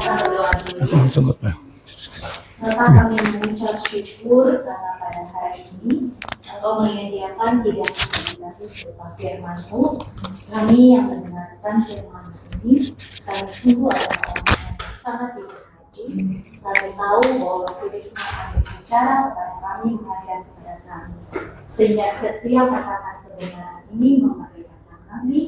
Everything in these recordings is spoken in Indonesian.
Kita berdoa dulu. Bapak, kami mengucap syukur karena pada hari ini Engkau menyediakan hidangan bagi kami berupa firman-Mu. Kami yang mendengarkan firman ini, kami sungguh adalah orang yang sangat diberkati. Kami tahu bahwa Roh Kudus akan berbicara kepada kami, mengajar kepada kami, sehingga setiap kata-kata kebenaran ini memerdekakan kami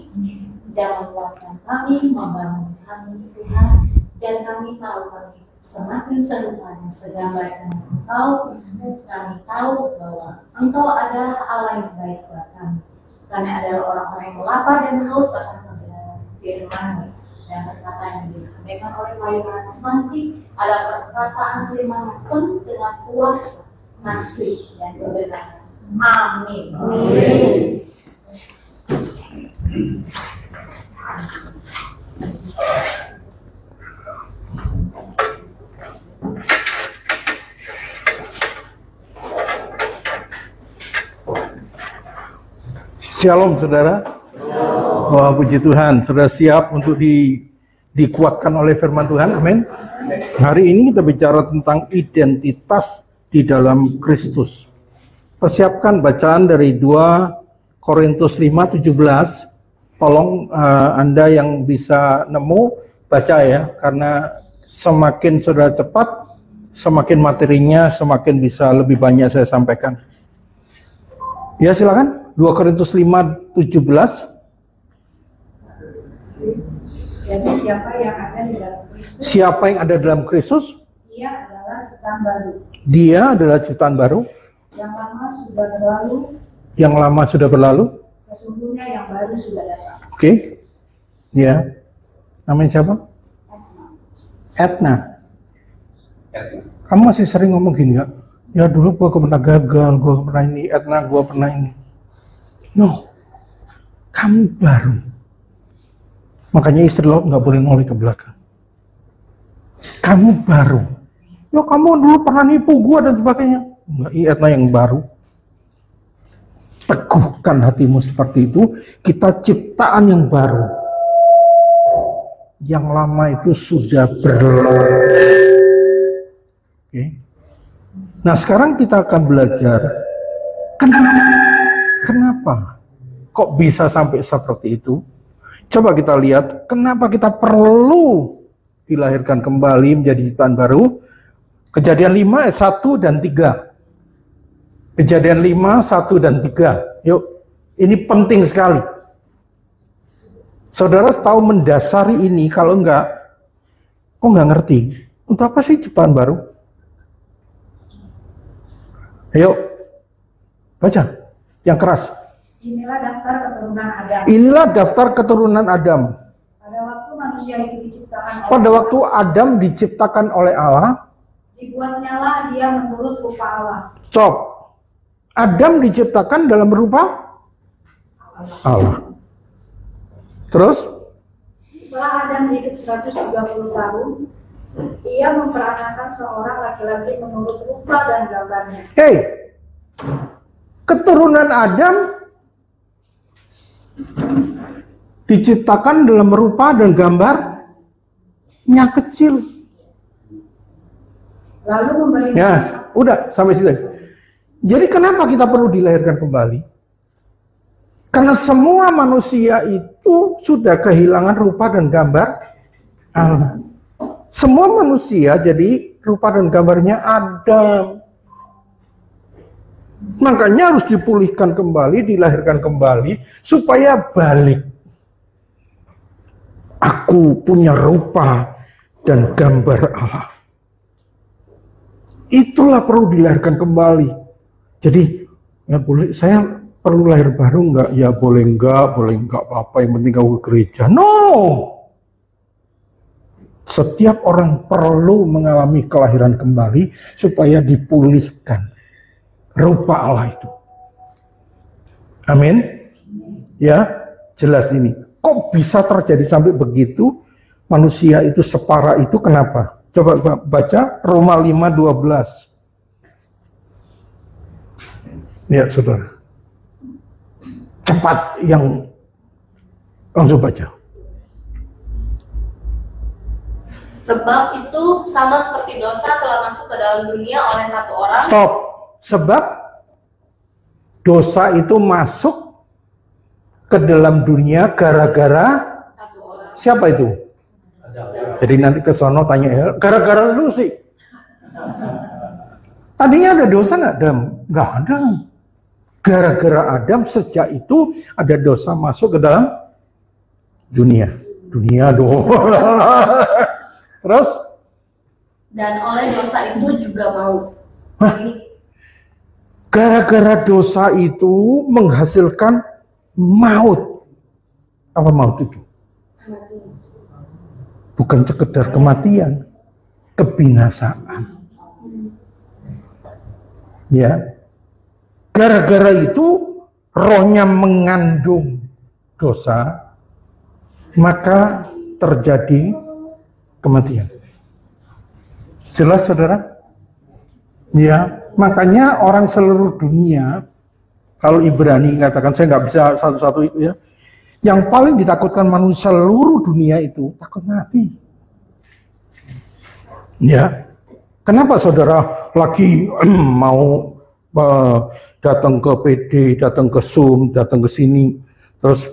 dan menguatkan kami, membangun kami Tuhan, dan kami tahu kami semakin serupa dan segambar dengan Engkau. Kami tahu bahwa Engkau adalah Allah yang baik buat kami. Kami adalah orang-orang yang lapar dan haus akan kebenaran firman-Mu. Dan perkataan yang disampaikan oleh Pak Yohanes nanti adalah perkataan firman yang penuh dengan kuasa, kasih, dan kebenaran. Amin. Amin. Shalom saudara. Wah, puji Tuhan, sudah siap untuk dikuatkan oleh firman Tuhan. Amin. Hari ini kita bicara tentang identitas di dalam Kristus. Persiapkan bacaan dari 2 Korintus 5:17. Tolong Anda yang bisa nemu baca ya, karena semakin saudara cepat, semakin materinya semakin bisa lebih banyak saya sampaikan. Ya, silakan. 2 Korintus 5:17. Jadi siapa yang ada di dalam Kristus? Siapa yang ada dalam Kristus? Dia adalah ciptaan baru. Dia adalah ciptaan baru. Yang lama sudah berlalu. Yang lama sudah berlalu. Sesungguhnya yang baru sudah datang. Oke. Ya. Namanya siapa? Etna. Kamu masih sering ngomong gini ya? Ya dulu gua pernah gagal, gua pernah ini, Etna gua pernah ini. No, kamu baru. Makanya istri lo nggak boleh noleh ke belakang. Kamu baru. Ya kamu dulu pernah nipu gua dan sebagainya. Enggak, Etna yang baru. Teguhkan hatimu seperti itu. Kita ciptaan yang baru. Yang lama itu sudah berlalu. Oke. Nah sekarang kita akan belajar. Kenapa kok bisa sampai seperti itu? Coba kita lihat kenapa kita perlu dilahirkan kembali menjadi ciptaan baru. Kejadian 5 ayat 1 dan 3. Kejadian 5, 1 dan 3. Yuk, ini penting sekali. Saudara tahu mendasari ini, kalau enggak, kok enggak ngerti. Untuk apa sih ciptaan baru? Ayo, baca. Yang keras. Inilah daftar keturunan Adam. Inilah daftar keturunan Adam. Pada waktu manusia itu diciptakan oleh Pada waktu Adam diciptakan oleh Allah, dibuatnyalah dia menurut rupa Allah. stop. Adam diciptakan dalam rupa Allah. Terus? Setelah Adam hidup 130 tahun, ia memperanakan seorang laki-laki menurut rupa dan gambarnya. Hei, keturunan Adam diciptakan dalam rupa dan gambarnya kecil. Lalu memberi Ya, udah sampai situ. Jadi kenapa kita perlu dilahirkan kembali? Karena semua manusia itu sudah kehilangan rupa dan gambar Allah. Semua manusia jadi rupa dan gambarnya Adam. Makanya harus dipulihkan kembali, dilahirkan kembali, supaya balik. Aku punya rupa dan gambar Allah. Itulah perlu dilahirkan kembali. Jadi, ya boleh, saya perlu lahir baru enggak? Ya boleh enggak apa-apa, yang penting kau ke gereja. No! Setiap orang perlu mengalami kelahiran kembali, supaya dipulihkan rupa Allah itu. Amin. Ya, jelas ini. Kok bisa terjadi sampai begitu? Manusia itu separah itu kenapa? Coba baca Roma 5:12. Ya, saudara. Cepat langsung baca. Sebab itu sama seperti dosa telah masuk ke dalam dunia oleh satu orang. Stop. Sebab dosa itu masuk ke dalam dunia gara-gara Satu orang. siapa itu? Jadi nanti ke sono tanya ya, gara-gara lu sih. Tadinya ada dosa nggak, Adam? Nggak ada. Gara-gara Adam sejak itu ada dosa masuk ke dalam dunia. Dunia dong. Terus? Dan oleh dosa itu juga maut. Hah? Gara-gara dosa itu menghasilkan maut. Apa maut itu? Bukan sekedar kematian, kebinasaan. Ya. Gara-gara itu rohnya mengandung dosa, maka terjadi kematian. Jelas saudara? Ya, makanya orang seluruh dunia, kalau Ibrani katakan, saya nggak bisa satu-satu itu ya, yang paling ditakutkan manusia seluruh dunia itu takut mati. Ya, kenapa saudara lagi mau datang ke PD, datang ke Zoom, datang ke sini, terus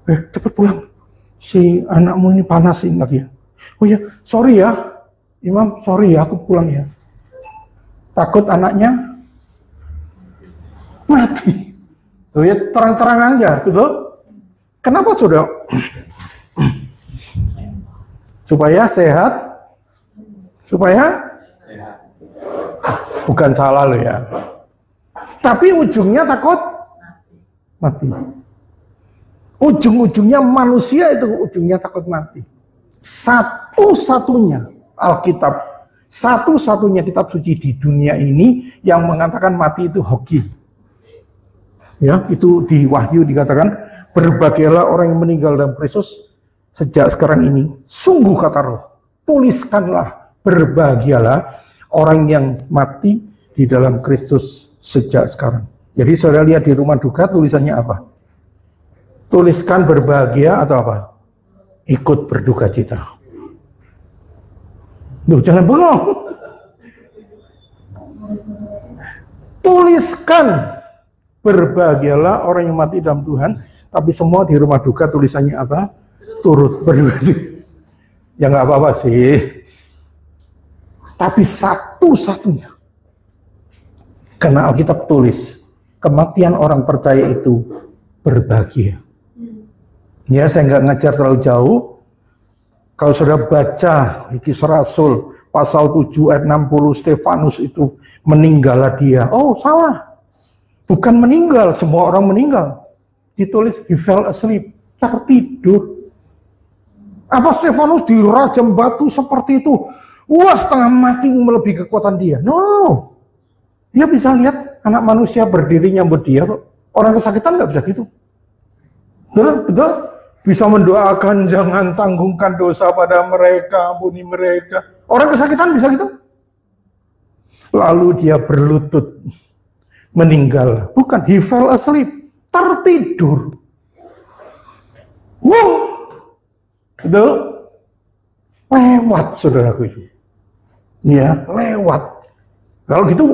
cepat pulang, si anakmu ini panasin lagi ya. Oh ya, sorry ya, Imam, sorry ya, aku pulang ya. Takut anaknya mati. Oh ya, terang-terang aja, betul? Kenapa saudara? Supaya sehat, supaya bukan salah loh ya. Tapi ujungnya takut mati. Ujung-ujungnya manusia itu ujungnya takut mati. Satu-satunya Alkitab, satu-satunya kitab suci di dunia ini yang mengatakan mati itu hoki. Ya, itu di Wahyu dikatakan, berbahagialah orang yang meninggal dalam Kristus sejak sekarang ini. Sungguh kata Roh, tuliskanlah, berbahagialah orang yang mati di dalam Kristus sejak sekarang. Jadi saudara lihat di rumah duka tulisannya apa? Tuliskan berbahagia atau apa? Ikut berduka cita. Duh, jangan bengong. Tuliskan berbahagialah orang yang mati dalam Tuhan, tapi semua di rumah duka tulisannya apa? Turut berduka. Ya nggak apa-apa sih. Tapi satu-satunya, karena Alkitab tulis, kematian orang percaya itu berbahagia. Ya, saya nggak ngajar terlalu jauh. Kalau sudah baca Kisah Rasul pasal 7 ayat 60, Stefanus itu meninggallah dia. Oh, salah. Bukan meninggal, semua orang meninggal. Ditulis he fell asleep, tertidur. Apa Stefanus dirajam batu seperti itu? Wah, setengah mati melebihi kekuatan dia. No. Dia bisa lihat anak manusia berdiri nyambut dia kok. Orang kesakitan nggak bisa gitu. Betul? Betul? Bisa mendoakan jangan tanggungkan dosa pada mereka, ampuni mereka. Orang kesakitan bisa gitu. Lalu dia berlutut meninggal. Bukan, he fell asleep, tertidur. Wow. Betul? Lewat saudaraku itu. Ya, lewat. Kalau gitu,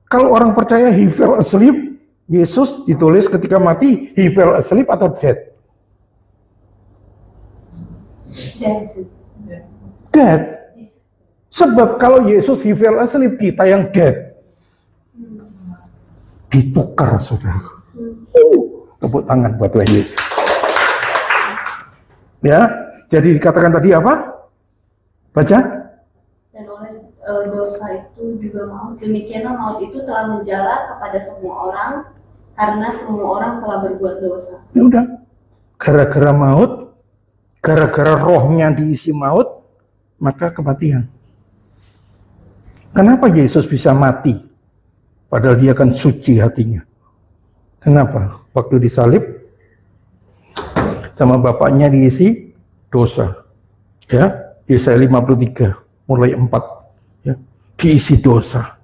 kalau orang percaya he fell asleep, Yesus ditulis ketika mati, he fell asleep atau dead? Dead. Sebab kalau Yesus he fell asleep, kita yang dead. Ditukar saudaraku. Tepuk tangan buat Tuhan Yesus. Ya, jadi dikatakan tadi apa? Baca. Dan oleh dosa itu juga maut. Demikianlah maut itu telah menjala kepada semua orang, karena semua orang telah berbuat dosa. Ya udah, gara-gara maut, gara-gara rohnya diisi maut, maka kematian. Kenapa Yesus bisa mati? Padahal dia kan suci hatinya. Kenapa? Waktu disalib, sama bapaknya diisi dosa. Ya, Yesaya 53, mulai 4. Ya, diisi dosa.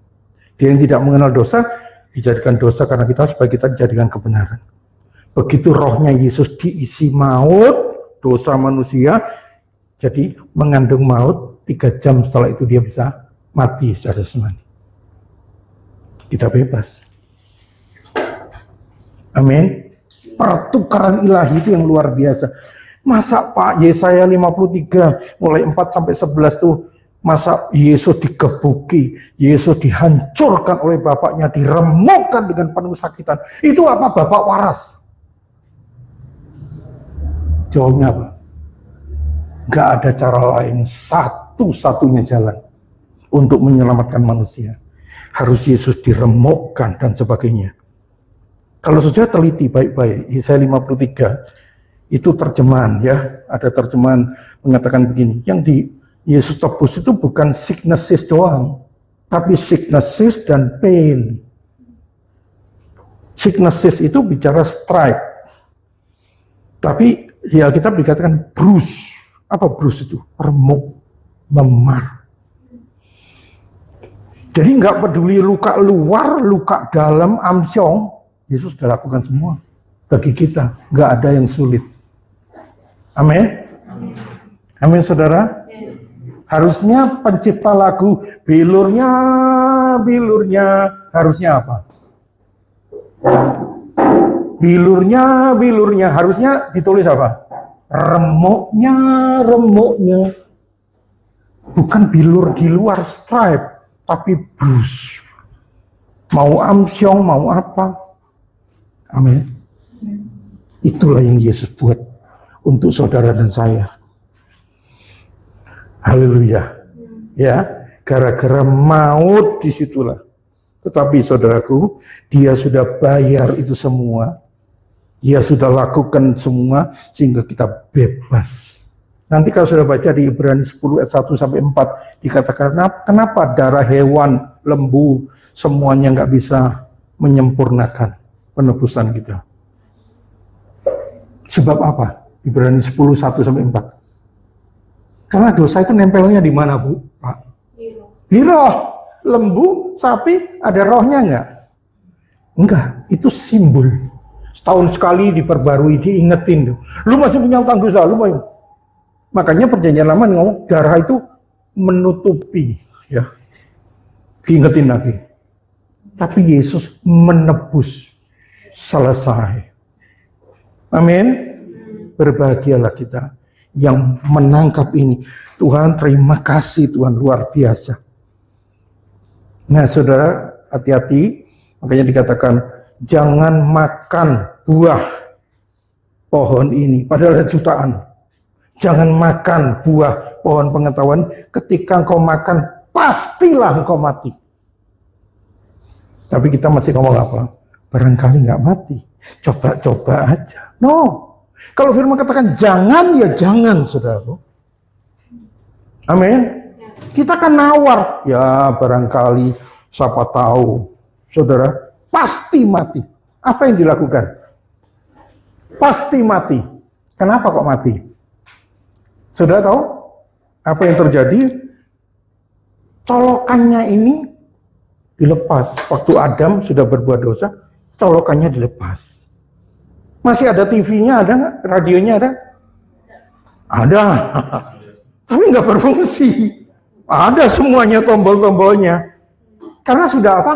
Dia yang tidak mengenal dosa, dijadikan dosa karena kita, supaya kita dijadikan kebenaran. Begitu rohnya Yesus diisi maut, dosa manusia, Jadi mengandung maut, 3 jam setelah itu dia bisa mati secara jasmani. Kita bebas. Amin. Pertukaran ilahi itu yang luar biasa. Masa Pak Yesaya 53 mulai 4 sampai 11 tuh, masa Yesus digebuki, Yesus dihancurkan oleh bapaknya, diremukkan dengan penuh sakitan. Itu apa? Bapak waras. Jawabnya apa? Gak ada cara lain, satu-satunya jalan untuk menyelamatkan manusia. Harus Yesus diremukkan dan sebagainya. Kalau saudara teliti baik-baik, Yesaya 53 itu terjemahan ya, ada terjemahan mengatakan begini, yang di Yesus tebus itu bukan sicknesses doang, tapi sicknesses dan pain. Sicknesses itu bicara stripe, tapi ya kita dikatakan bruise. Apa bruise itu? Remuk, memar. Jadi nggak peduli luka luar, luka dalam, amsyong, Yesus sudah lakukan semua bagi kita. Nggak ada yang sulit. Amin. Amin, saudara. Harusnya pencipta lagu bilurnya harusnya apa? Bilurnya harusnya ditulis apa? Remuknya. Bukan bilur di luar stripe, tapi bruise. Mau amsyong, mau apa? Amin. Itulah yang Yesus buat untuk saudara dan saya. Haleluya. Ya, gara-gara maut disitulah. Tetapi saudaraku, dia sudah bayar itu semua. Dia sudah lakukan semua sehingga kita bebas. Nanti kalau sudah baca di Ibrani 10 ayat 1 sampai 4 dikatakan kenapa darah hewan, lembu semuanya nggak bisa menyempurnakan penebusan kita. Sebab apa? Ibrani 10 1 sampai 4. Karena dosa itu nempelnya di mana, Bu? Pak? Di roh. Lembu, sapi ada rohnya nggak? Enggak, itu simbol. Setahun sekali diperbarui, diingetin. Lu masih punya utang dosa, lu mau. Makanya perjanjian lama ngomong darah itu menutupi, ya. Diingetin lagi. Tapi Yesus menebus, selesai. Amin. Berbahagialah kita yang menangkap ini. Tuhan, terima kasih Tuhan, luar biasa. Nah, saudara, hati-hati. Makanya dikatakan jangan makan buah pohon ini, padahal ada jutaan. Jangan makan buah pohon pengetahuan, ketika engkau makan, pastilah engkau mati. Tapi kita masih ngomong apa? Barangkali nggak mati, coba-coba aja. No, kalau firman katakan jangan, ya jangan, saudara. Amin. Kita kan nawar, ya barangkali, siapa tahu, saudara. Pasti mati. Apa yang dilakukan? Pasti mati. Kenapa kok mati? Saudara tahu apa yang terjadi? Colokannya ini dilepas. Waktu Adam sudah berbuat dosa, colokannya dilepas. Masih ada TV-nya, ada nggak? Radionya ada? Ada. Tapi nggak berfungsi. Ada semuanya tombol-tombolnya. Karena sudah apa?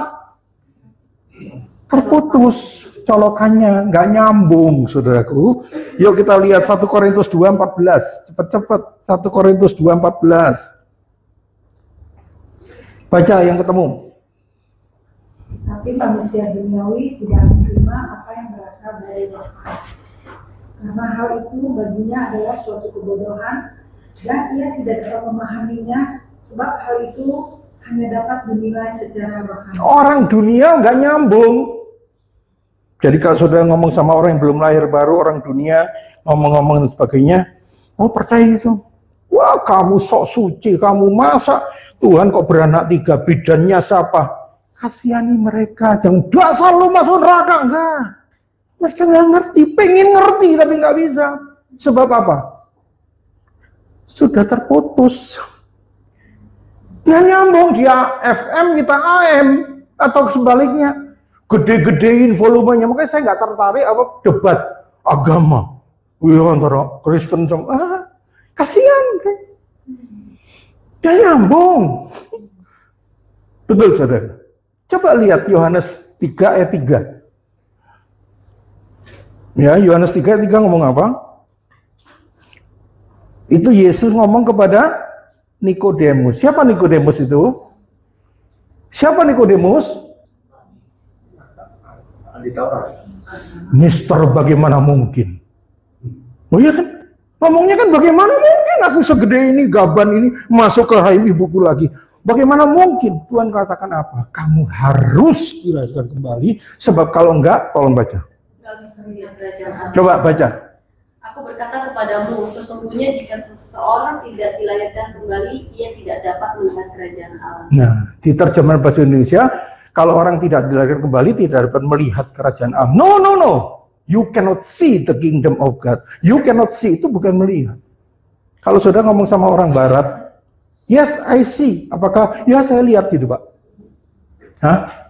Terputus colokannya, nggak nyambung, saudaraku. Yuk kita lihat 1 Korintus 2:14, cepet-cepet. 1 Korintus 2:14. Baca yang ketemu. Tapi manusia duniawi tidak menerima apa yang berasal dari Bapa. Karena hal itu baginya adalah suatu kebodohan dan ia tidak dapat memahaminya, sebab hal itu hanya dapat dinilai secara rohani. Orang dunia nggak nyambung. Jadi kalau saudara ngomong sama orang yang belum lahir baru, orang dunia, ngomong-ngomong dan sebagainya, mau percaya itu. Wah, kamu sok suci, kamu masa Tuhan kok beranak 3, bidannya siapa? Kasihani mereka, jangan dasar lu masuk neraka, enggak. Mereka nggak ngerti, pengen ngerti tapi nggak bisa. Sebab apa? Sudah terputus. Nggak nyambung, dia FM, kita AM, atau sebaliknya. Gede-gedein volumenya, makanya saya nggak tertarik apa debat agama. Wih, antara Kristen sama Kasihan. Dia nyambung. Betul saudara. Coba lihat Yohanes 3 ayat 3. Ya, Yohanes 3 ayat 3 ngomong apa? Itu Yesus ngomong kepada Nikodemus. Siapa Nikodemus itu? Siapa Nikodemus? Mister, bagaimana mungkin? Oh iya kan? Ngomongnya kan bagaimana mungkin aku segede ini, gaban ini, masuk ke rahim ibuku lagi. Bagaimana mungkin? Tuhan katakan apa? Kamu harus dilahirkan kembali, sebab kalau enggak, tolong baca. Nggak bisa melihat kerajaan Allah. Coba baca. Aku berkata kepadamu, sesungguhnya jika seseorang tidak dilahirkan kembali, ia tidak dapat melihat kerajaan Allah. Nah, di terjemahan bahasa Indonesia, kalau orang tidak dilahirkan kembali, tidak dapat melihat kerajaan Allah. No, no, no. You cannot see the kingdom of God. You cannot see, itu bukan melihat. Kalau saudara ngomong sama orang barat, yes, I see. Apakah? Ya, saya lihat gitu, Pak. Hah?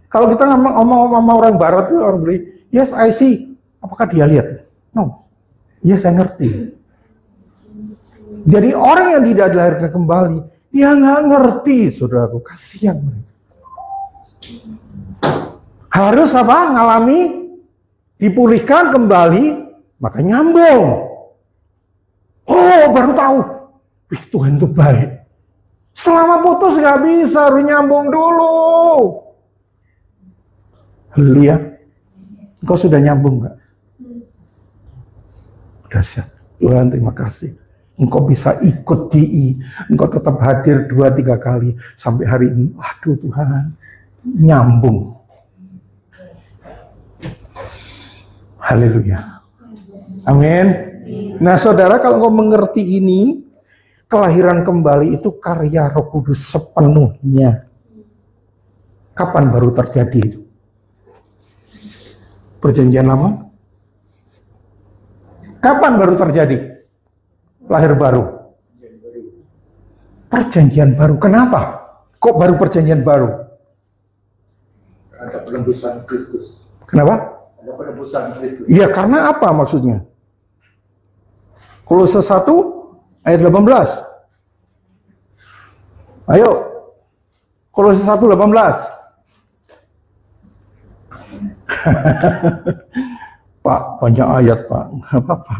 Kalau kita ngomong sama orang barat, orang beli, yes, I see. Apakah dia lihat? No. Ya, saya ngerti. Jadi orang yang tidak dilahirkan kembali, dia nggak ngerti, saudaraku. Kasihan mereka. Harus apa? Ngalami, dipulihkan kembali, maka nyambung. Oh, baru tahu. Wih, Tuhan itu baik. Selama putus nggak bisa, harus nyambung dulu. Haleluya. Engkau sudah nyambung nggak? Dahsyat. Tuhan, terima kasih. Engkau bisa ikut DI, engkau tetap hadir 2-3 kali sampai hari ini. Waduh Tuhan, nyambung. Haleluya. Amin. Nah saudara, kalau engkau mengerti ini, kelahiran kembali itu karya Roh Kudus sepenuhnya. Kapan baru terjadi itu? Perjanjian Lama? Kapan baru terjadi? Lahir baru. Perjanjian baru. Kenapa? Kok baru perjanjian baru? Ada penebusan Kristus. Kenapa? Ada penebusan Kristus. Iya, karena apa maksudnya? Kolose 1 ayat 18. Ayo. Kolose 1:18. Pak, banyak ayat, Pak. Nggak apa-apa.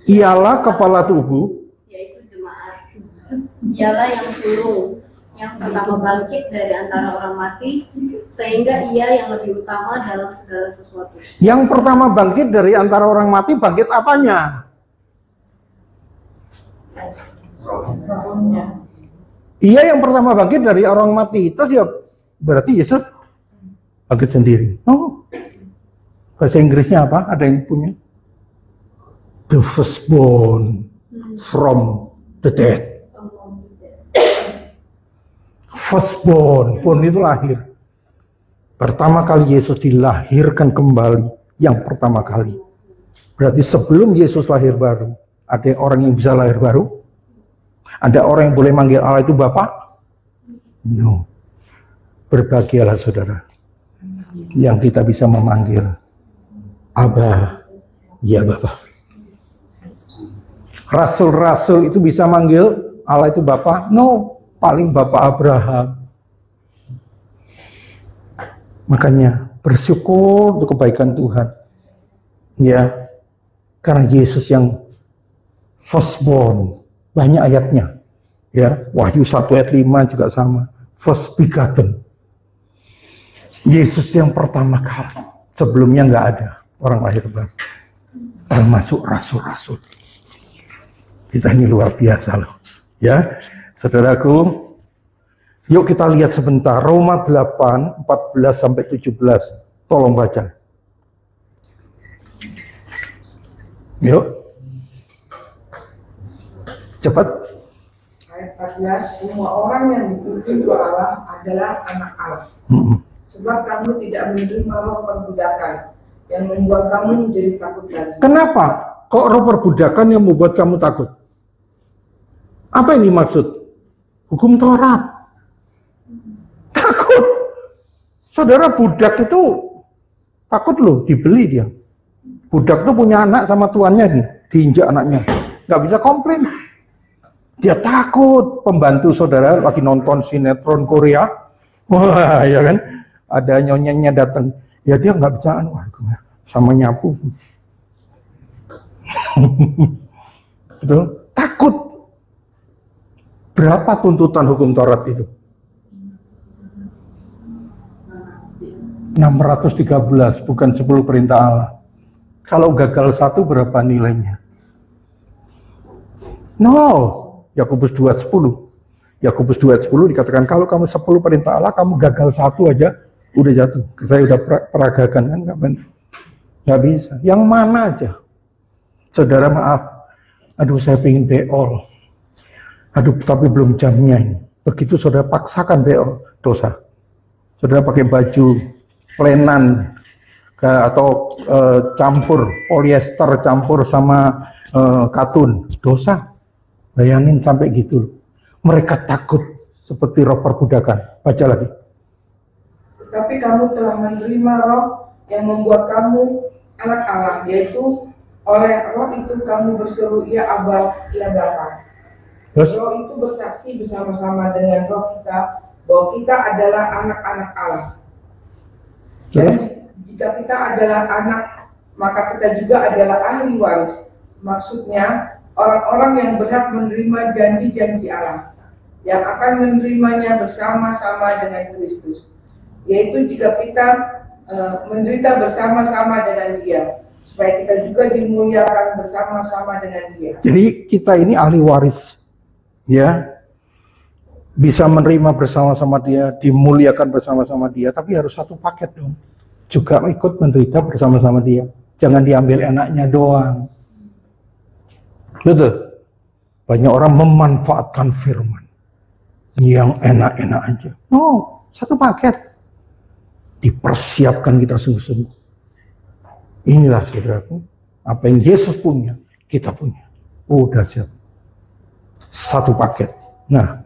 Ialah kepala tubuh, yaitu jemaat. Ialah yang sulung, yang pertama bangkit dari antara orang mati, sehingga ia yang lebih utama dalam segala sesuatu. Yang pertama bangkit dari antara orang mati, bangkit apanya? Ia yang pertama bangkit dari orang mati. Terus ya berarti Yesus bangkit sendiri. Oh, bahasa Inggrisnya apa? Ada yang punya? The firstborn from the dead. Firstborn, born itu lahir. Pertama kali Yesus dilahirkan kembali, yang pertama kali. Berarti sebelum Yesus lahir baru, ada orang yang bisa lahir baru? Ada orang yang boleh manggil Allah itu Bapak? No. Berbahagialah saudara, yang kita bisa memanggil Abba, ya Bapak. Rasul-rasul itu bisa manggil Allah itu Bapak? No, paling Bapak Abraham. Makanya bersyukur untuk kebaikan Tuhan. Ya, karena Yesus yang firstborn, banyak ayatnya. Ya, Wahyu 1 ayat 5 juga sama. First begotten. Yesus yang pertama kali. Sebelumnya nggak ada orang lahir baru. Termasuk rasul-rasul. Kita ini luar biasa loh. Ya, saudaraku, yuk kita lihat sebentar Roma 8, 14-17. Tolong baca. Yuk. Cepat. Ayat 14, semua orang yang diikuti doa Allah adalah anak Allah. Sebab kamu tidak menerima roh perbudakan yang membuat kamu menjadi takut lagi. Kenapa? Kok roh perbudakan yang membuat kamu takut? Apa ini maksud? Hukum Taurat. Takut. Saudara, budak itu takut loh, dibeli dia. Budak itu punya anak sama tuannya nih. diinjak anaknya. Nggak bisa komplain. Dia takut. Pembantu saudara lagi nonton sinetron Korea. Wah, ya kan? Ada nyonyanya datang. Ya dia nggak bisa, wah, sama nyapu. Betul? Takut. Berapa tuntutan hukum Taurat itu? 613, bukan 10 perintah Allah. Kalau gagal satu, berapa nilainya? 0. Yakobus 2:10. Yakobus 2:10 dikatakan, kalau kamu 10 perintah Allah, kamu gagal satu aja, udah jatuh. Saya udah peragakan, kan? Nggak bisa. Yang mana aja? Saudara, maaf. Aduh, saya pengen beol. Aduh, tapi belum jamnya ini. Begitu saudara paksakan beol, dosa. Saudara pakai baju plenan atau campur polyester campur sama katun, dosa. Bayangin sampai gitu. Mereka takut seperti roh perbudakan. Baca lagi. Tetapi kamu telah menerima roh yang membuat kamu anak Allah, yaitu oleh roh itu kamu berseru, ya Abba, ya Bapa. Roh itu bersaksi bersama-sama dengan roh kita bahwa kita adalah anak-anak Allah. Dan jika kita adalah anak, maka kita juga adalah ahli waris. Maksudnya, orang-orang yang berhak menerima janji-janji Allah, yang akan menerimanya bersama-sama dengan Kristus. Yaitu jika kita menderita bersama-sama dengan Dia, supaya kita juga dimuliakan bersama-sama dengan Dia. Jadi kita ini ahli waris, ya, bisa menerima bersama-sama Dia, dimuliakan bersama-sama Dia, tapi harus satu paket dong. Juga ikut menderita bersama-sama Dia. Jangan diambil enaknya doang. Betul. Banyak orang memanfaatkan firman yang enak-enak aja. Oh, satu paket. Dipersiapkan kita sungguh-sungguh. Inilah saudaraku, apa yang Yesus punya, kita punya. Oh, udah siap. Satu paket. Nah,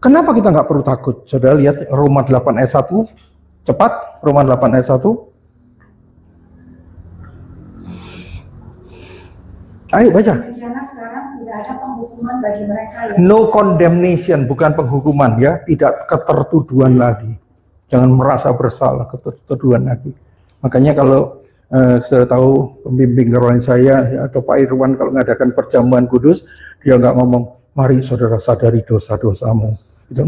kenapa kita nggak perlu takut? Saudara lihat Roma 8 ayat 1. Cepat, Roma 8 ayat 1. Ayo baca. Karena sekarang tidak ada penghukuman bagi mereka yang No condemnation, bukan penghukuman ya, tidak ketertuduhan lagi. Jangan merasa bersalah, ketertuduhan lagi. Makanya kalau saya tahu pembimbing rohani saya ya, atau Pak Irwan kalau mengadakan perjamuan kudus, dia nggak ngomong, mari saudara sadari dosa-dosamu. Gitu.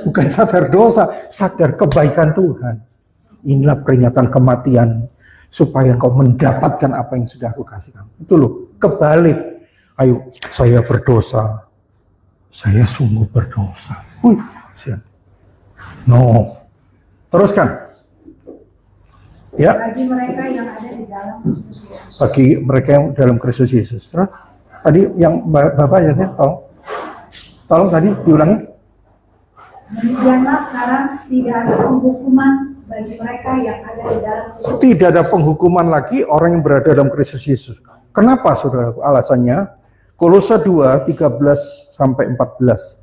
Bukan sadar dosa, sadar kebaikan Tuhan. Inilah peringatan kematian, supaya engkau mendapatkan apa yang sudah aku kasih kamu. Itu loh, kebalik. Ayo, saya berdosa. Saya sungguh berdosa. No. Teruskan. Ya. bagi mereka yang ada di dalam Kristus Yesus. Bagi mereka yang dalam Kristus Yesus. Terus, tadi yang Bapak ya, tolong tadi diulangi. Demikianlah sekarang tidak ada penghukuman bagi mereka yang ada di dalam Kristus. Tidak ada penghukuman lagi orang yang berada dalam Kristus Yesus. Kenapa saudara? Alasannya Kolose 2, 13 sampai 14.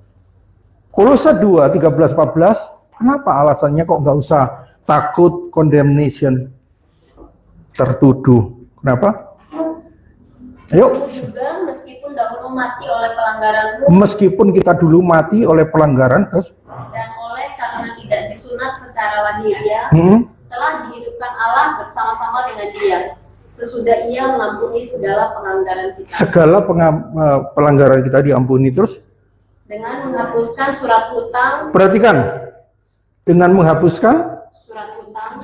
Kolose 2, 13, 14. Kenapa alasannya kok nggak usah takut condemnation, tertuduh? Kenapa? Ayo. Kamu juga meskipun dahulu mati oleh pelanggaranmu Meskipun kita dulu mati oleh pelanggaran, terus dan oleh karena tidak disunat secara lahiriah, telah dihidupkan Allah bersama-sama dengan Dia, sesudah Ia mengampuni segala pelanggaran kita. segala pelanggaran kita diampuni. Terus Dengan menghapuskan surat hutang, perhatikan, dengan menghapuskan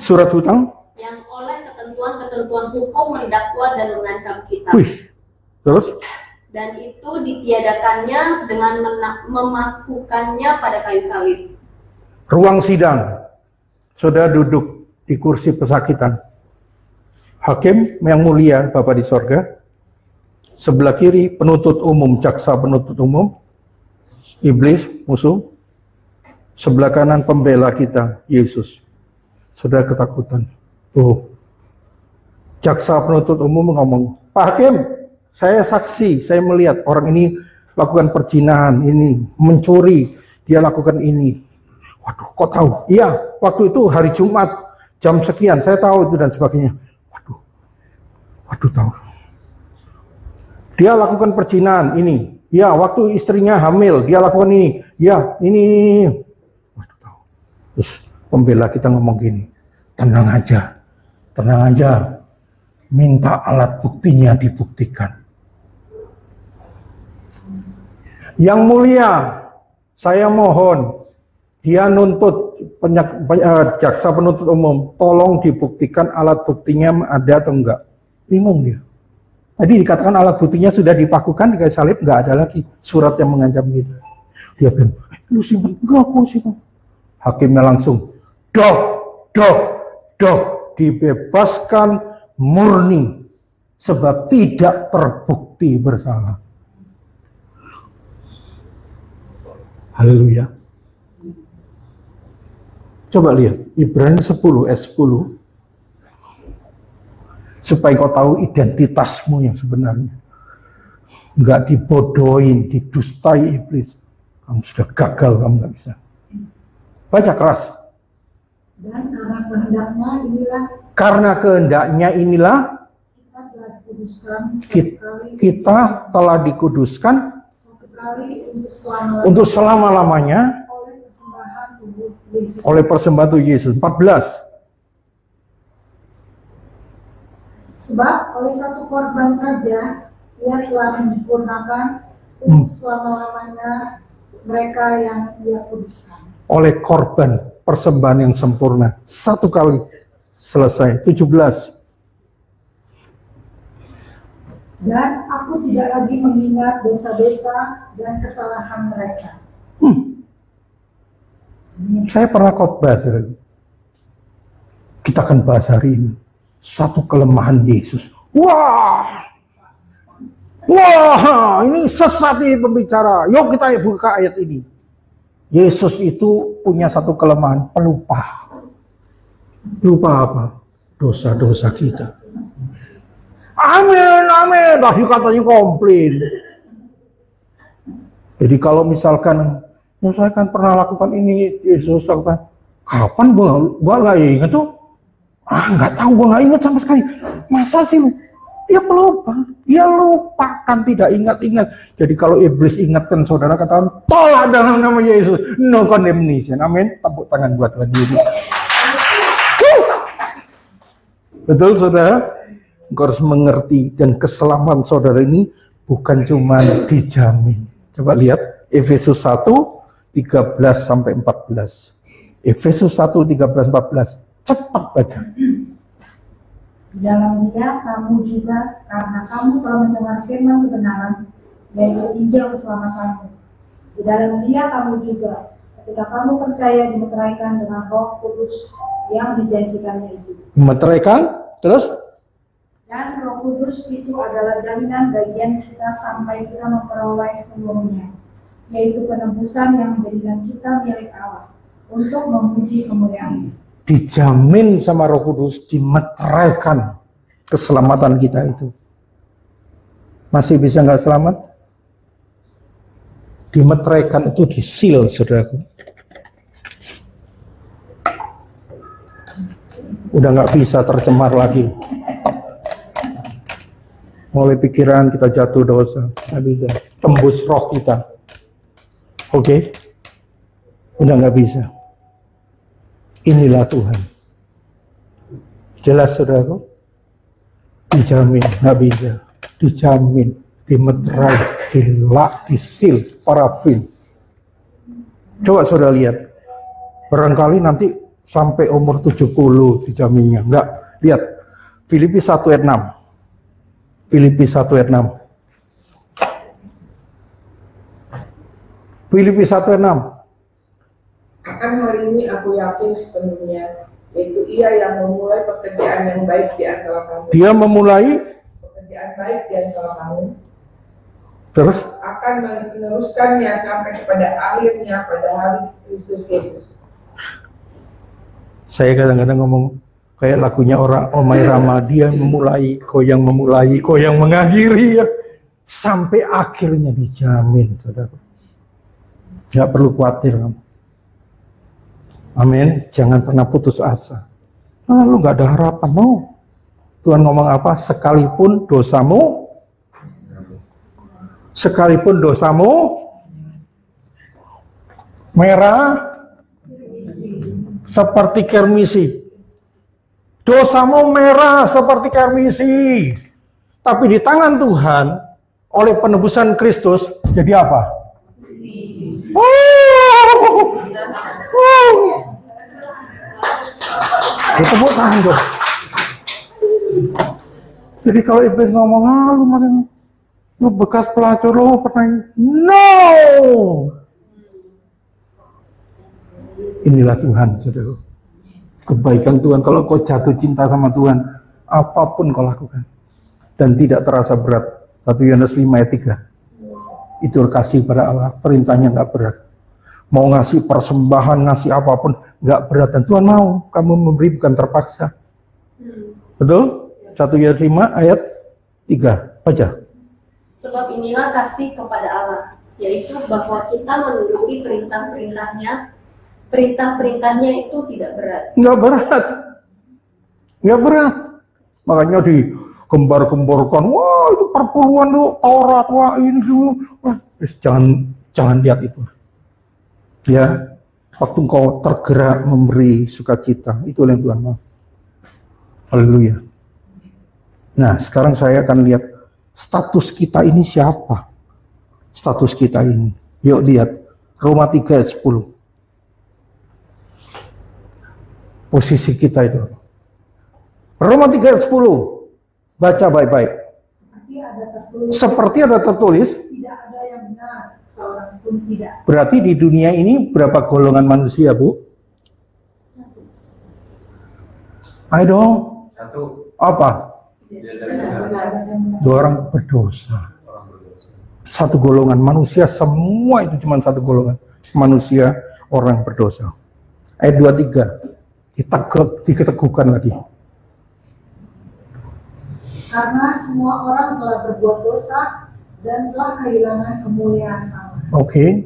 surat hutang yang oleh ketentuan-ketentuan hukum mendakwa dan mengancam kita. Wih, terus Dan itu ditiadakannya dengan memakukannya pada kayu salib. ruang sidang, saudara duduk di kursi pesakitan. Hakim yang mulia, Bapa di sorga. Sebelah kiri penuntut umum, jaksa penuntut umum, iblis, musuh. Sebelah kanan pembela kita, Yesus. Saudara ketakutan. Oh, jaksa penuntut umum ngomong, Pak Hakim, saya saksi, saya melihat orang ini lakukan perzinahan, ini mencuri, dia lakukan ini. Waduh, kok tahu? Iya, waktu itu hari Jumat, jam sekian, saya tahu itu dan sebagainya. Waduh tahu. Dia lakukan perzinahan ini. Ya, waktu istrinya hamil, dia lakukan ini. Ya, ini. Waduh, tahu. Terus pembela kita ngomong gini, tenang aja. Tenang aja. Minta alat buktinya dibuktikan. Yang mulia, saya mohon, dia nuntut jaksa penuntut umum, tolong dibuktikan alat buktinya ada atau enggak. Bingung dia. Tadi dikatakan alat buktinya sudah dipakukan di kayu salib, nggak ada lagi surat yang mengancam kita. Dia bilang, lu simpan, enggak aku simpan. Hakimnya langsung, dok, dibebaskan murni sebab tidak terbukti bersalah. Haleluya. Coba lihat Ibrani 10 ayat 10. Supaya kau tahu identitasmu yang sebenarnya. Enggak dibodohin, didustai iblis. Kamu sudah gagal, kamu nggak bisa. Baca keras. Dan karena kehendaknya inilah kita telah dikuduskan kita telah dikuduskan satu kali untuk selama-lamanya oleh persembahan tubuh Yesus. 14. Sebab oleh satu korban saja ia telah menyempurnakan untuk selama-lamanya mereka yang ia kuduskan. Oleh korban persembahan yang sempurna satu kali selesai. 17. Dan aku tidak lagi mengingat dosa-dosa dan kesalahan mereka. Saya pernah khotbah, saudara. Kita akan bahas hari ini satu kelemahan Yesus. Wah, ini sesat ini pembicara. Yuk kita buka ayat ini. Yesus itu punya satu kelemahan, pelupa. Lupa apa? Dosa-dosa kita. Amin. Tadi katanya komplain. Jadi kalau misalkan, saya kan pernah lakukan ini, Yesus lakukan. Kapan gua nggak ingat tuh? Nggak tahu, gua nggak ingat sama sekali. Masa sih lu? Dia pelupa, dia lupakan, tidak ingat-ingat. Jadi kalau iblis ingatkan saudara, katakan tolak dalam nama Yesus, no condemnation. Amin. Tepuk tangan buat Tuhan Yesus. Betul saudara? Engkau harus mengerti, dan keselamatan saudara ini bukan cuma dijamin. Coba lihat Efesus 1 13 sampai 14. Efesus 1 13 14. Cepat baca. Di dalam Dia kamu juga, karena kamu telah mendengar firman kebenaran, yaitu Injil keselamatanmu. Di dalam Dia kamu juga, ketika kamu percaya, dimeteraikan dengan Roh Kudus yang dijanjikannya itu. Dimeteraikan, terus? Dan Roh Kudus itu adalah jaminan bagian kita sampai kita memperoleh seluruhnya, yaitu penebusan yang menjadikan kita milik Allah untuk memuji kemuliaan. Dijamin sama Roh Kudus, dimeteraikan keselamatan kita itu. Masih bisa nggak selamat? Dimeteraikan itu disil, saudaraku. Udah nggak bisa tercemar lagi. Mulai pikiran kita jatuh dosa, nggak bisa. Tembus roh kita. Oke? Udah nggak bisa. Inilah Tuhan. Jelas saudaraku? Dijamin, nggak bisa. Dijamin, dimeterai, dilak, disil, parafin. Coba saudara lihat. Barangkali nanti sampai umur 70 dijaminnya. Enggak, lihat. Filipi 1 ayat 6. Filipi 1 ayat 6. Filipi 1 ayat 6. Akan hal ini aku yakin sepenuhnya, yaitu Ia yang memulai pekerjaan yang baik di antara kamu. Dia memulai pekerjaan baik di antara kamu. Terus? Akan meneruskannya sampai kepada akhirnya pada hari Kristus Yesus. Saya kadang-kadang ngomong kayak lagunya orang Omai Rama, dia memulai, kau yang mengakhiri ya. Sampai akhirnya dijamin, saudara. Nggak perlu khawatir kamu. Amin. Jangan pernah putus asa. Lu nggak ada harapan, no. Tuhan ngomong apa? Sekalipun dosamu Sekalipun dosamu merah seperti kermisi. Dosamu merah seperti kermisi. Tapi di tangan Tuhan, oleh penebusan Kristus, jadi apa? Tepuk tangan tuh. Jadi kalau iblis ngomong, lu bekas pelacur, lu pernah, no! Inilah Tuhan, saudara. Kebaikan Tuhan, kalau kau jatuh cinta sama Tuhan, apapun kau lakukan. Dan tidak terasa berat. 1 Yohanes 5 ayat 3. Itu kasih pada Allah, perintahnya nggak berat. Mau ngasih persembahan, ngasih apapun, nggak berat. Dan Tuhan mau, kamu memberi bukan terpaksa. Betul? 1 Yohanes 5 ayat 3. Baca. Sebab inilah kasih kepada Allah, yaitu bahwa kita menuruti perintah-perintahnya. Perintah-perintahnya itu tidak berat. Nggak berat. Nggak berat. Makanya digembar-gemborkan, wah itu perpuluhan lu, Taurat, wah ini gitu. Wah, jangan lihat itu. Ya, waktu engkau tergerak memberi sukacita, itu yang Tuhan mau. Haleluya. Nah, sekarang saya akan lihat status kita ini siapa? Status kita ini. Yuk lihat Roma 3 ayat 10. Posisi kita itu. Roma 3 ayat 10. Baca baik-baik. Seperti ada tertulis. Tidak ada yang benar, seorang pun tidak. Berarti di dunia ini berapa golongan manusia, Bu? Ayo dong. Satu. Apa? Benar. Dua orang berdosa. Satu golongan manusia, semua itu cuma satu golongan. Manusia, orang berdosa. Ayat 23. Diketeguhkan lagi. Karena semua orang telah berbuat dosa dan telah kehilangan kemuliaan Allah. Oke.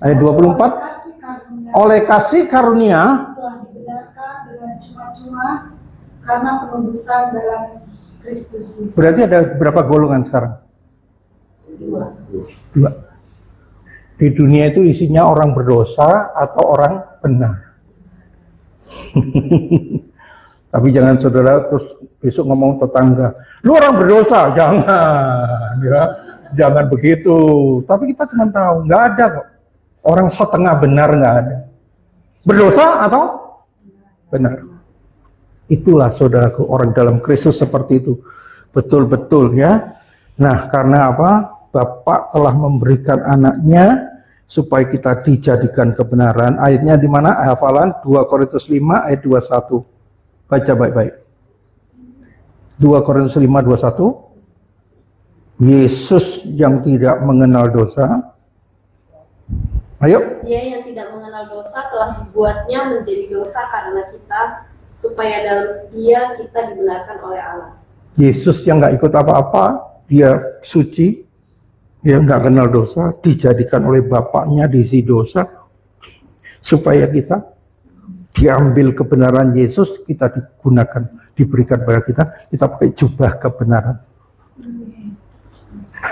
Ayat 24. Oleh kasih karunia telah dibenarkan dengan cuma-cuma karena penebusan dalam Kristus Yesus. berarti ada berapa golongan sekarang? Dua. Di dunia itu isinya orang berdosa atau orang benar. Tapi jangan saudara terus besok ngomong tetangga, lu orang berdosa, jangan, ya, jangan begitu. Tapi kita cuma tahu, nggak ada kok orang setengah benar, nggak ada. Berdosa atau benar. Itulah saudaraku, orang dalam Kristus seperti itu, betul-betul ya. Nah, karena apa? Bapa telah memberikan anaknya supaya kita dijadikan kebenaran. Ayatnya di mana? Hafalan 2 Korintus 5 ayat 21. Baca baik-baik. 2 Korintus 5 21. Yesus yang tidak mengenal dosa. Ayo. Dia yang tidak mengenal dosa telah dibuatnya menjadi dosa karena kita, supaya dalam Dia kita dibenarkan oleh Allah. Yesus yang nggak ikut apa-apa, dia suci, dia nggak kenal dosa, dijadikan oleh Bapaknya diisi dosa, supaya kita diambil kebenaran Yesus, kita digunakan, diberikan pada kita pakai jubah kebenaran.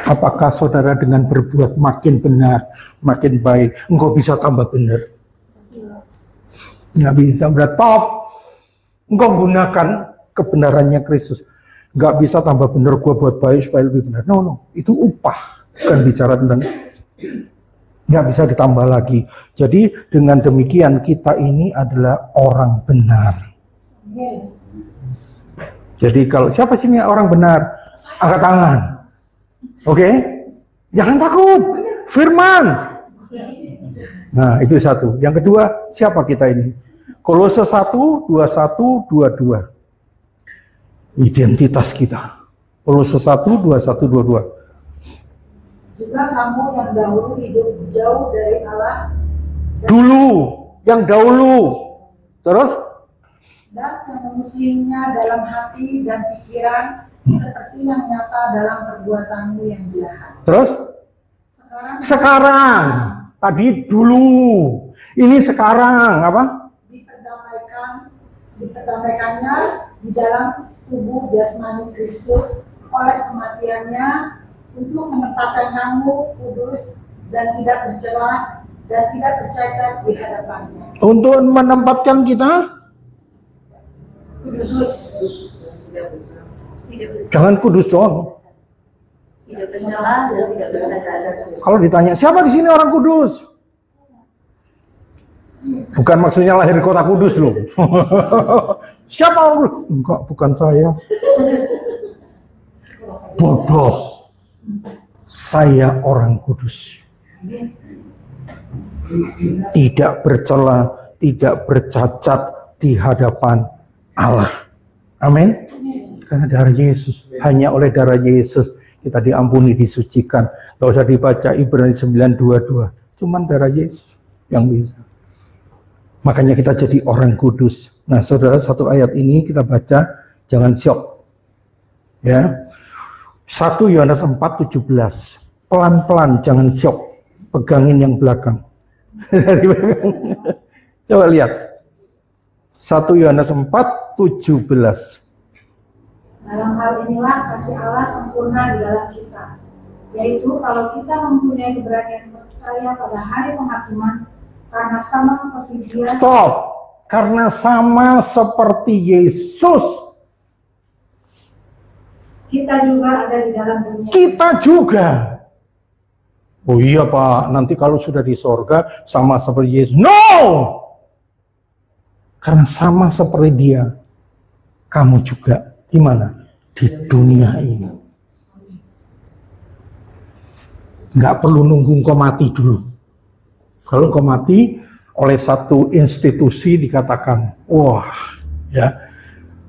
Apakah saudara dengan berbuat makin benar, makin baik, engkau bisa tambah benar? Nggak bisa, berat top. Engkau gunakan kebenarannya Kristus. Nggak bisa tambah benar, gua buat baik supaya lebih benar. No, itu upah. Bukan bicara tentang, nggak bisa ditambah lagi. Jadi dengan demikian kita ini adalah orang benar. Jadi kalau siapa sini orang benar, angkat tangan. Oke? Jangan takut. Firman. Nah, itu satu. Yang kedua, siapa kita ini? Kolose 1, 21, 22. Identitas kita. Kolose 1, 21, 22. Juga kamu yang dahulu hidup jauh dari Allah. Dulu, yang dahulu. Terus? Dan yang memusuhinya dalam hati dan pikiran, seperti yang nyata dalam perbuatanmu yang jahat. Terus? Sekarang. Tadi dulu. Ini sekarang, apa? Diperdamaikannya di dalam tubuh jasmani Kristus oleh kematiannya, untuk menempatkan kamu kudus dan tidak bercela dan tidak bercacat di hadapannya. Untuk menempatkan kita, Kudus. jangan kudus doang. Tidak bercela dan tidak bercacat. Kalau ditanya, siapa di sini orang kudus? Bukan maksudnya lahir kota Kudus loh. Siapa orang kudus? Enggak, bukan saya. Bodoh. Saya orang kudus. Tidak bercela, tidak bercacat di hadapan Allah. Amin. Karena darah Yesus, hanya oleh darah Yesus kita diampuni, disucikan. Gak usah dibaca Ibrani 9:22. Cuman darah Yesus yang bisa. Makanya kita jadi orang kudus. Nah, saudara, satu ayat ini kita baca, jangan syok. Ya. 1 Yohanes 4:17. Pelan-pelan, jangan syok. Pegangin yang belakang. Dari belakang. Coba lihat. 1 Yohanes 4:17. Dalam hal inilah kasih Allah sempurna di dalam kita, yaitu kalau kita mempunyai keberanian percaya pada hari penghakiman, karena sama seperti Dia. Stop. Karena sama seperti Yesus, Kita juga ada di dalam dunia. kita juga. Oh iya Pak, nanti kalau sudah di sorga sama seperti Yesus. No! Karena sama seperti Dia, kamu juga di mana? Di dunia ini. Nggak perlu nunggu engkau mati dulu. Kalau engkau mati oleh satu institusi dikatakan, wah, ya,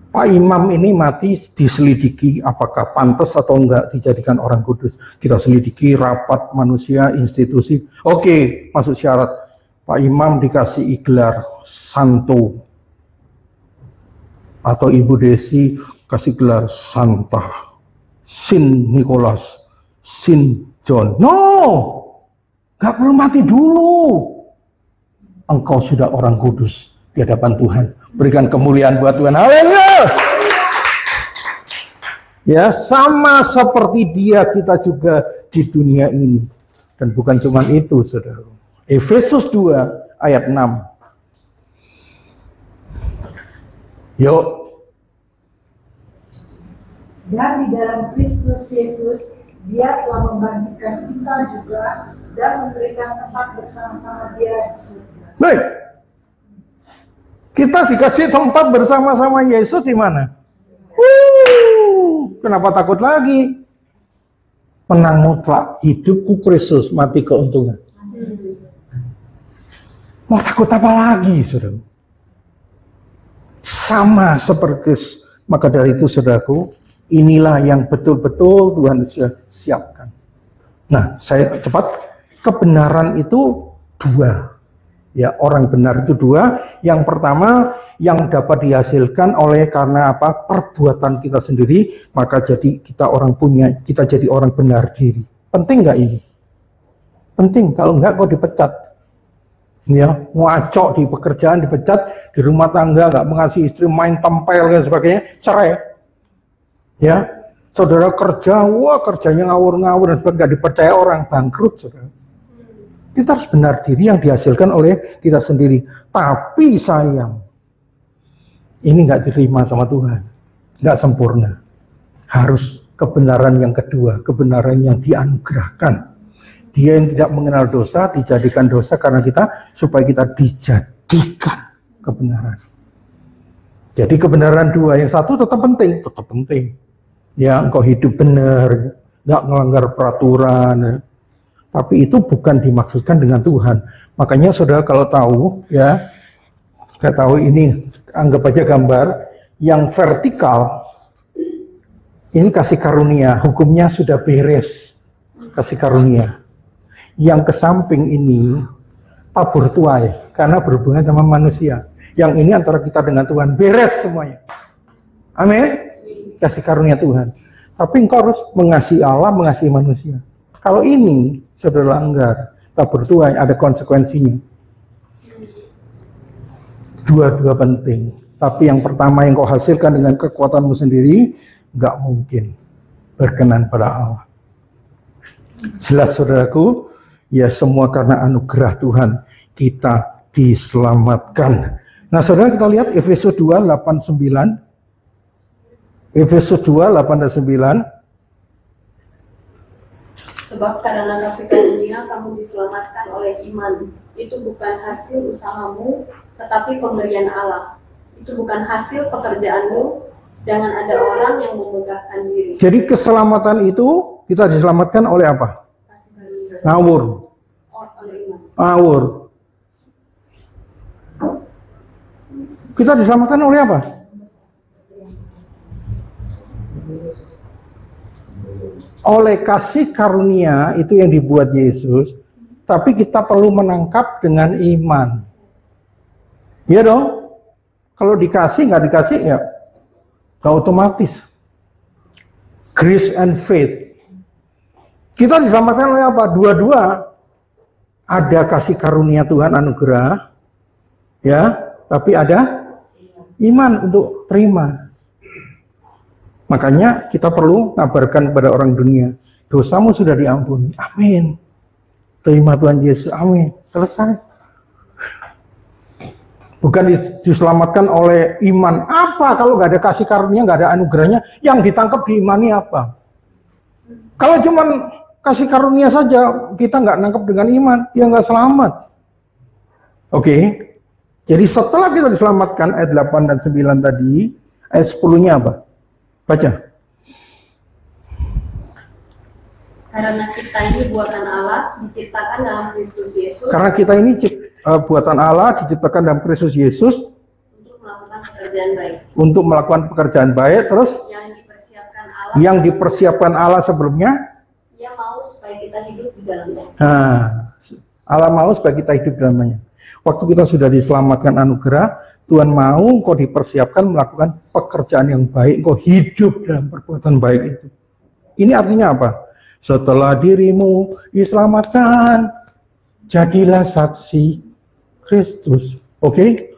Pak Imam ini mati, diselidiki apakah pantas atau enggak dijadikan orang kudus. Kita selidiki rapat manusia, institusi. Oke, masuk syarat. Pak Imam dikasih gelar Santo. Atau Ibu Desi kasih gelar Santa, Sin Nicholas, Sin John. No, gak perlu mati dulu. Engkau sudah orang kudus di hadapan Tuhan. Berikan kemuliaan buat Tuhan. Haleluya. Ya, sama seperti Dia kita juga di dunia ini. Dan bukan cuma itu, saudara. Efesus 2 ayat 6. Yuk. Dan di dalam Kristus Yesus, Dia telah membangkitkan kita juga dan memberikan tempat bersama-sama Dia di surga. Baik. Kita dikasih tempat bersama-sama Yesus di mana? Kenapa takut lagi? Menang mutlak, hidupku Kristus, mati keuntungan. Mau takut apa lagi, saudara? Sama seperti, maka dari itu saudaraku, inilah yang betul-betul Tuhan sudah siapkan. Nah, saya cepat, kebenaran itu dua. Ya, orang benar itu dua. Yang pertama, yang dapat dihasilkan oleh karena apa? Perbuatan kita sendiri, maka jadi kita jadi orang benar diri. Penting nggak ini? Penting. Kalau nggak, kok dipecat. Ya, ngacok di pekerjaan, dipecat, di rumah tangga nggak mengasihi istri, main tempel dan sebagainya, cerai. Ya, saudara kerja, wah kerjanya ngawur-ngawur dan sebagainya, nggak dipercaya orang, bangkrut, saudara. Kita harus benar diri yang dihasilkan oleh kita sendiri. Tapi sayang, ini nggak diterima sama Tuhan, nggak sempurna. Harus kebenaran yang kedua, kebenaran yang dianugerahkan. Dia yang tidak mengenal dosa dijadikan dosa karena kita, supaya kita dijadikan kebenaran. Jadi kebenaran dua, yang satu tetap penting. Ya, engkau hidup benar, nggak melanggar peraturan. Tapi itu bukan dimaksudkan dengan Tuhan. Makanya saudara kalau tahu, ya, saya tahu ini, anggap aja gambar yang vertikal. Ini kasih karunia, hukumnya sudah beres, kasih karunia. Yang ke samping ini tabur tuai, karena berhubungan sama manusia. Yang ini antara kita dengan Tuhan, beres semuanya. Amin. Kasih karunia Tuhan. Tapi engkau harus mengasihi Allah, mengasihi manusia. Kalau ini saudara langgar, tabur tuai, ada konsekuensinya. Dua-dua penting. Tapi yang pertama yang kau hasilkan dengan kekuatanmu sendiri, nggak mungkin berkenan pada Allah. Jelas saudaraku, ya semua karena anugerah Tuhan kita diselamatkan. Nah saudara, kita lihat Efesus 2, 8, 9. Efesus 2, 8 dan 9. Sebab karena kasih karunia kamu diselamatkan oleh iman. Itu bukan hasil usahamu, tetapi pemberian Allah. Itu bukan hasil pekerjaanmu. Jangan ada orang yang memegahkan diri. Jadi keselamatan itu kita diselamatkan oleh apa? Ngawur. Oleh iman. Ngawur. Kita diselamatkan oleh apa? Oleh kasih karunia itu yang dibuat Yesus, tapi kita perlu menangkap dengan iman. Iya dong? Kalau dikasih, nggak dikasih ya nggak otomatis. Grace and faith. Kita diselamatkan oleh apa? Dua-dua. Ada kasih karunia Tuhan, anugerah, ya, tapi ada iman untuk terima. Makanya kita perlu ngabarkan kepada orang dunia, dosamu sudah diampuni. Amin. Terima Tuhan Yesus. Amin. Selesai. Bukan diselamatkan oleh iman. Apa kalau nggak ada kasih karunia, nggak ada anugerahnya, yang ditangkap diimani apa? Kalau cuman kasih karunia saja, kita nggak nangkep dengan iman, ya nggak selamat. Oke. Jadi setelah kita diselamatkan, ayat 8 dan 9 tadi, ayat 10-nya apa? Baca. Karena kita ini buatan Allah, diciptakan dalam Kristus Yesus. Karena kita ini buatan Allah, diciptakan dalam Kristus Yesus Untuk melakukan pekerjaan baik. Untuk melakukan pekerjaan baik, terus Yang dipersiapkan Allah. sebelumnya. Ia mau supaya kita hidup di dalamnya. Nah, Allah mau supaya kita hidup di dalamnya. Waktu kita sudah diselamatkan anugerah, Tuhan mau kau dipersiapkan melakukan pekerjaan yang baik, kau hidup dalam perbuatan baik itu. Ini artinya apa? Setelah dirimu diselamatkan, jadilah saksi Kristus. Oke?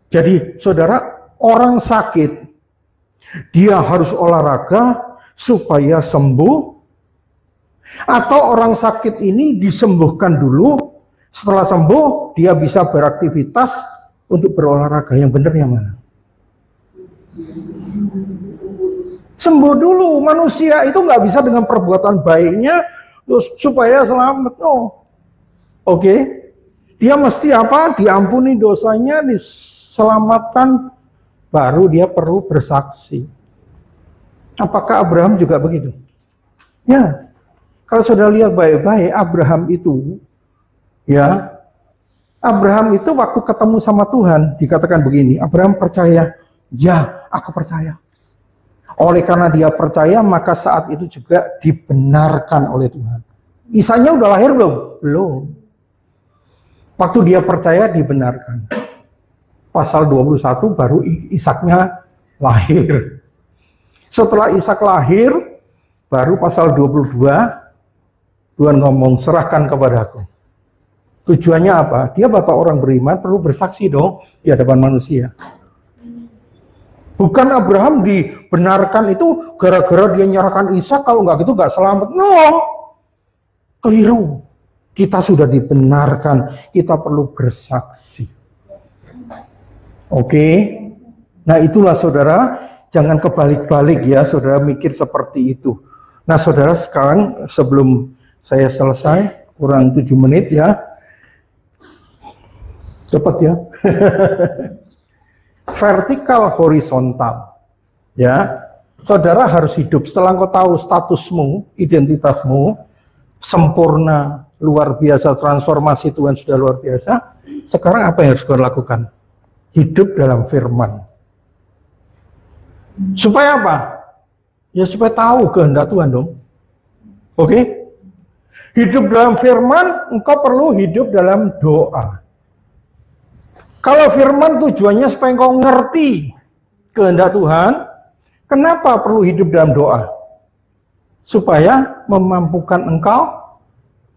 Jadi saudara, orang sakit, dia harus olahraga supaya sembuh, atau orang sakit ini disembuhkan dulu, setelah sembuh dia bisa beraktivitas untuk berolahraga. Yang benar yang mana? Sembuh dulu. Manusia itu nggak bisa dengan perbuatan baiknya terus supaya selamat. No. Oke. Dia mesti apa? Diampuni dosanya, diselamatkan, baru dia perlu bersaksi. Apakah Abraham juga begitu? Ya. Kalau sudah lihat baik-baik, Abraham itu, ya, Abraham itu waktu ketemu sama Tuhan dikatakan begini, Abraham percaya, ya, aku percaya. Oleh karena dia percaya, maka saat itu juga dibenarkan oleh Tuhan. Isaknya udah lahir belum? Belum. Waktu dia percaya, dibenarkan. Pasal 21 baru Ishaknya lahir. Setelah Ishak lahir, baru pasal 22, Tuhan ngomong, serahkan kepadaku. Tujuannya apa? Dia bapak orang beriman, perlu bersaksi dong di hadapan manusia. Bukan Abraham dibenarkan itu gara-gara dia nyerahkan Ishak, kalau nggak gitu nggak selamat. No, keliru. Kita sudah dibenarkan, kita perlu bersaksi. Oke, nah itulah saudara, jangan kebalik-balik ya, saudara mikir seperti itu. Nah saudara, sekarang sebelum saya selesai, kurang 7 menit ya, cepat ya. Vertikal horizontal, ya, saudara harus hidup setelah kau tahu statusmu, identitasmu sempurna, luar biasa, transformasi Tuhan sudah luar biasa. Sekarang apa yang harus kau lakukan? Hidup dalam firman. Supaya apa? Ya supaya tahu kehendak Tuhan dong. Oke? Hidup dalam firman, engkau perlu hidup dalam doa. Kalau firman tujuannya supaya engkau ngerti kehendak Tuhan, kenapa perlu hidup dalam doa? Supaya memampukan engkau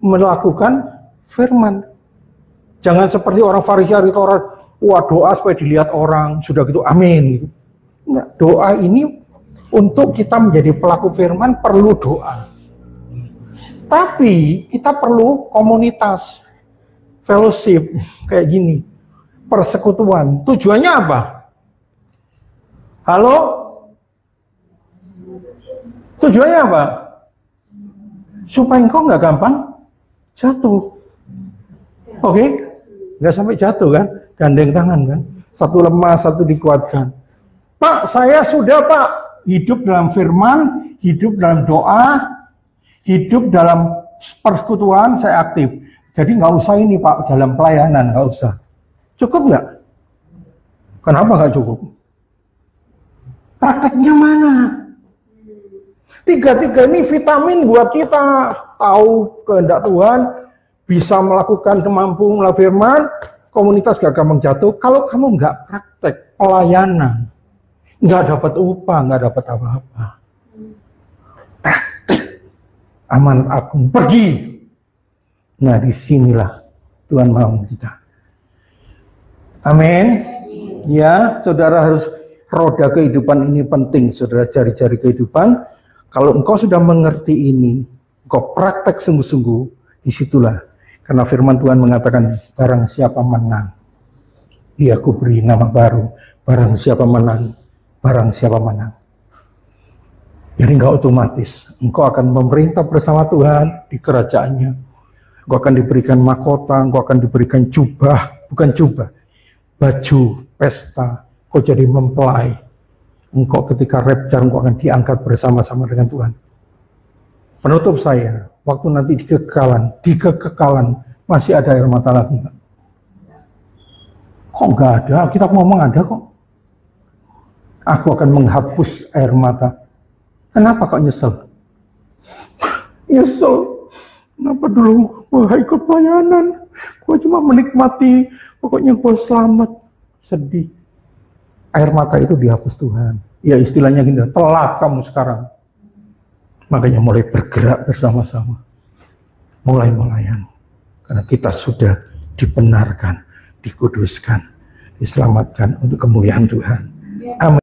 melakukan firman. Jangan seperti orang Farisi atau orang, wah doa supaya dilihat orang, sudah gitu amin. Enggak, doa ini untuk kita menjadi pelaku firman perlu doa. Tapi kita perlu komunitas, fellowship, kayak gini. Persekutuan. Tujuannya apa? Halo? Tujuannya apa? Supaya engkau nggak gampang jatuh. Oke? Nggak sampai jatuh kan? Gandeng tangan kan? Satu lemah, satu dikuatkan. Pak, saya sudah Pak. Hidup dalam firman, hidup dalam doa, hidup dalam persekutuan, saya aktif. Jadi nggak usah ini Pak, dalam pelayanan, nggak usah. Cukup nggak? Kenapa nggak cukup? Prakteknya mana? Tiga-tiga ini vitamin buat kita. Tahu kehendak Tuhan, bisa melakukan mampu melalui firman, komunitas gak gampang jatuh. Kalau kamu nggak praktek pelayanan, nggak dapat upah, nggak dapat apa-apa. Praktek amanat agung, pergi. Nah, disinilah Tuhan mau kita. Amin. Ya, saudara harus roda kehidupan ini penting, saudara, jari-jari kehidupan. Kalau engkau sudah mengerti ini, engkau praktek sungguh-sungguh, disitulah. Karena firman Tuhan mengatakan, barang siapa menang, dia aku beri nama baru. Barang siapa menang, barang siapa menang. Jadi enggak otomatis, engkau akan memerintah bersama Tuhan di kerajaannya. Engkau akan diberikan mahkota, engkau akan diberikan jubah, bukan jubah, baju pesta, kau jadi mempelai. Engkau ketika rapture, engkau akan diangkat bersama-sama dengan Tuhan. Penutup saya, waktu nanti di kekekalan masih ada air mata lagi. Kok nggak ada? Kita ngomong ada kok. Aku akan menghapus air mata. Kenapa kok nyesel? Nyesel. Kenapa dulu gua ikut pelayanan? Gua cuma menikmati, pokoknya gua selamat. Sedih. Air mata itu dihapus Tuhan. Ya istilahnya gini, telat kamu sekarang. Makanya mulai bergerak bersama-sama. Mulai melayani. Karena kita sudah dibenarkan, dikuduskan, diselamatkan untuk kemuliaan Tuhan. Amin.